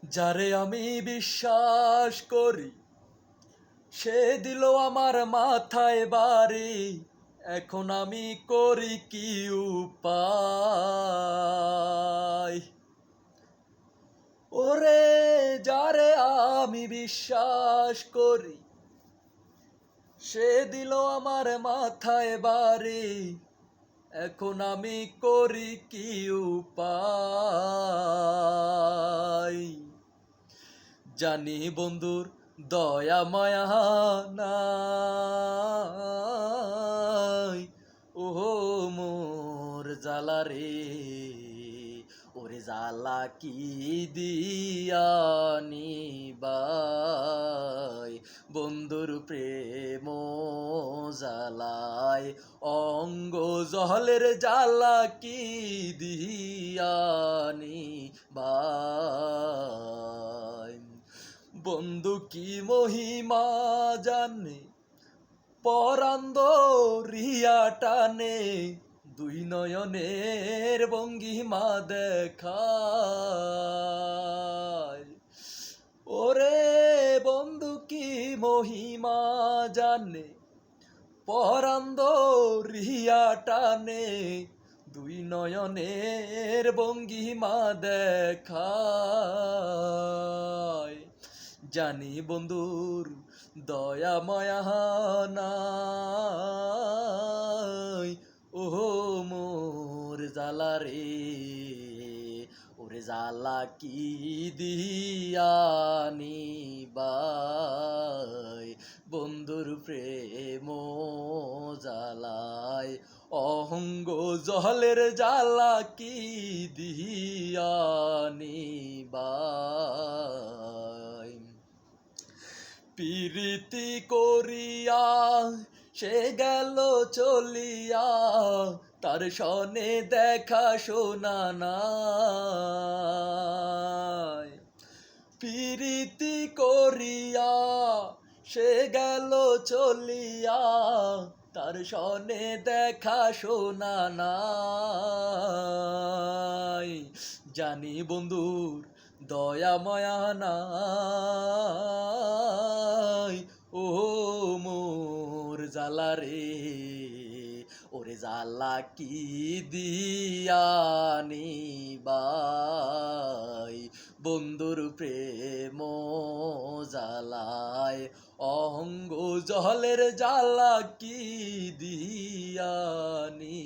যারে আমি বিশ্বাস করি সে দিল আমার মাথায় বাড়ি। এখন আমি করি কি উপায়? ওরে যারে আমি বিশ্বাস করি সে দিল আমার মাথায় বাড়ি। এখন আমি করি কি উপায়? জানি বন্ধুর দয়া মায়া নাই, ও মোর জ্বালা রে, ওরে জ্বালা কি দিয়ানি বাই। বন্ধুর প্রেম জ্বালায় অঙ্গ জহলের জ্বালা কি দিয়ানি বাই। বন্ধু কি মহিমা জানে পরান্দ রিয়া টানে, দুই নয়নের ভঙ্গিমা দেখায়। ওরে বন্ধু কি মহিমা জানে পরান্দ রিয়া টানে, দুই নয়নের ভঙ্গিমা দেখায়। জানি বন্ধুর দয়া মায়া নাই, ও মোর জ্বালা রে, ওরে জ্বালা কি দিয়ানি বাই। বন্ধুর প্রেম জ্বালায় অহঙ্গ জহলের জ্বালা কি দিয়ানি বাই। প্রীতি করিয়া সে গেল চলিয়া, তার সনে দেখা শোনা নাই। প্রীতি করিয়া সে গেল চলিয়া, তার সনে দেখা শোনা নাই। জানি বন্ধুর দয়া মায়া নাই, ও মোর জ্বালা রে, ওরে জ্বালা কি দিয়ানি বাই। বন্ধুর প্রেম জ্বালায় অঙ্গ জহলের জ্বালা কি দিয়ানি